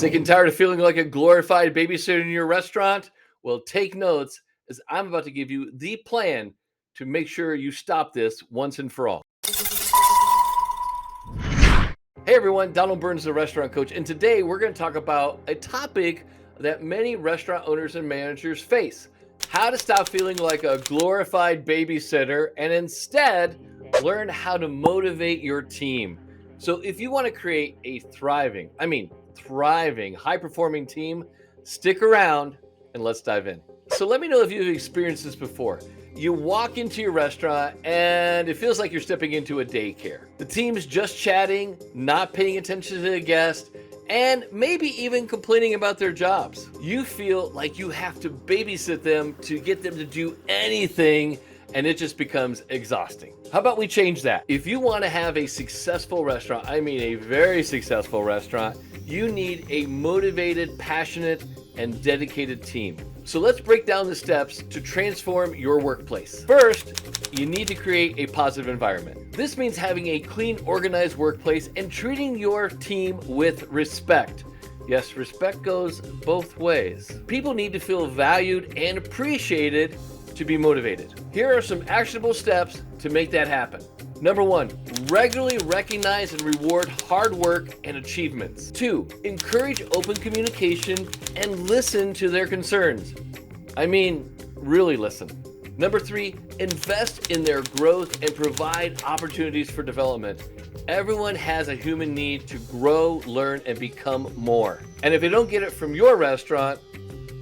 Sick and tired of feeling like a glorified babysitter in your restaurant? Well, take notes as I'm about to give you the plan to make sure you stop this once and for all. Hey everyone, Donald Burns, the restaurant coach, and today we're going to talk about a topic that many restaurant owners and managers face: how to stop feeling like a glorified babysitter and instead learn how to motivate your team. So, if you want to create a thriving, high performing team, stick around and let's dive in. So, let me know if you've experienced this before. You walk into your restaurant and it feels like you're stepping into a daycare. The team's just chatting, not paying attention to the guest, and maybe even complaining about their jobs. You feel like you have to babysit them to get them to do anything, and it just becomes exhausting. How about we change that? If you want to have a successful restaurant, a very successful restaurant, you need a motivated, passionate, and dedicated team. So let's break down the steps to transform your workplace. First, you need to create a positive environment. This means having a clean, organized workplace and treating your team with respect. Yes, respect goes both ways. People need to feel valued and appreciated to be motivated. Here are some actionable steps to make that happen. Number 1, regularly recognize and reward hard work and achievements. 2, encourage open communication and listen to their concerns. Really listen. Number 3, invest in their growth and provide opportunities for development. Everyone has a human need to grow, learn, and become more. And if they don't get it from your restaurant,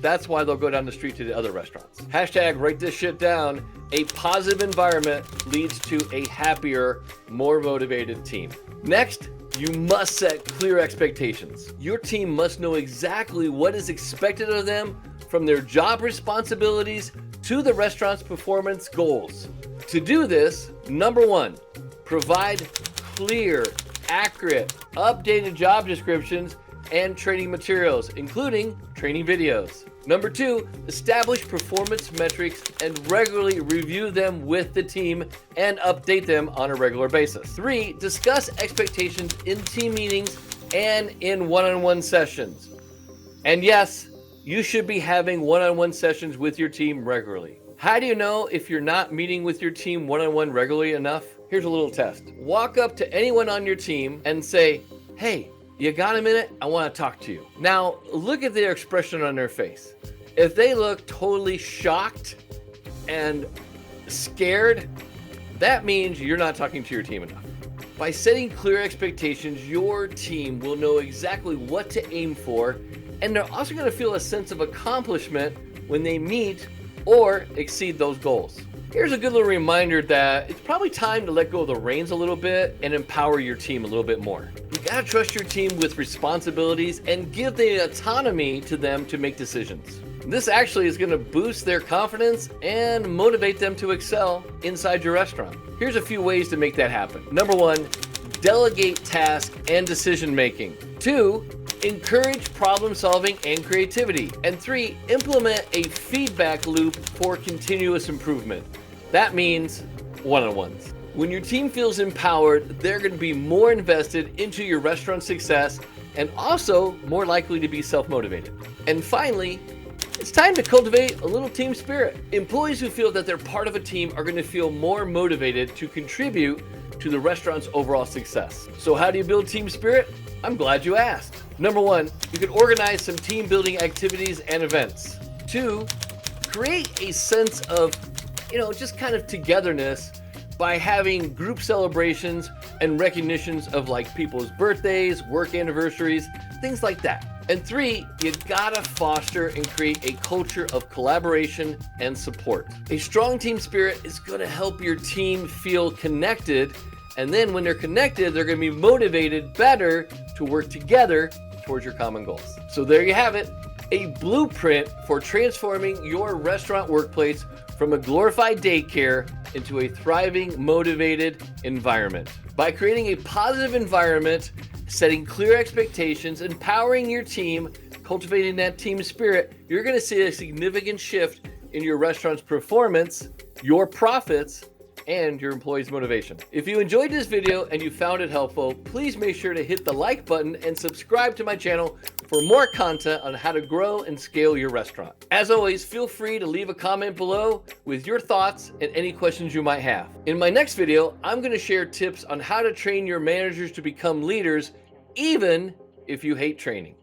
that's why they'll go down the street to the other restaurants. Hashtag write this shit down. A positive environment leads to a happier, more motivated team. Next, you must set clear expectations. Your team must know exactly what is expected of them, from their job responsibilities to the restaurant's performance goals. To do this, number 1, provide clear, accurate, updated job descriptions and training materials, including training videos. Number 2, establish performance metrics and regularly review them with the team and update them on a regular basis. 3, discuss expectations in team meetings and in one-on-one sessions. And yes, you should be having one-on-one sessions with your team regularly. How do you know if you're not meeting with your team one-on-one regularly enough? Here's a little test. Walk up to anyone on your team and say, "Hey, you got a minute? I want to talk to you." Now, look at their expression on their face. If they look totally shocked and scared, that means you're not talking to your team enough. By setting clear expectations, your team will know exactly what to aim for, and they're also going to feel a sense of accomplishment when they meet or exceed those goals. Here's a good little reminder that it's probably time to let go of the reins a little bit and empower your team a little bit more. You gotta trust your team with responsibilities and give the autonomy to them to make decisions. This actually is gonna boost their confidence and motivate them to excel inside your restaurant. Here's a few ways to make that happen. Number 1, delegate tasks and decision making. 2, encourage problem solving and creativity. And 3, implement a feedback loop for continuous improvement. That means one-on-ones. When your team feels empowered, they're going to be more invested into your restaurant success and also more likely to be self-motivated. And finally, it's time to cultivate a little team spirit. Employees who feel that they're part of a team are going to feel more motivated to contribute to the restaurant's overall success. So how do you build team spirit? I'm glad you asked. Number 1, you can organize some team building activities and events. 2, create a sense of, just kind of togetherness by having group celebrations and recognitions of like people's birthdays, work anniversaries, things like that. And 3, you gotta foster and create a culture of collaboration and support. A strong team spirit is gonna help your team feel connected, and then when they're connected, they're gonna be motivated better to work together towards your common goals. So there you have it, a blueprint for transforming your restaurant workplace from a glorified daycare into a thriving, motivated environment. By creating a positive environment, setting clear expectations, empowering your team, cultivating that team spirit, you're going to see a significant shift in your restaurant's performance, your profits, and your employees' motivation. If you enjoyed this video and you found it helpful, please make sure to hit the like button and subscribe to my channel for more content on how to grow and scale your restaurant. As always, feel free to leave a comment below with your thoughts and any questions you might have. In my next video, I'm going to share tips on how to train your managers to become leaders, even if you hate training.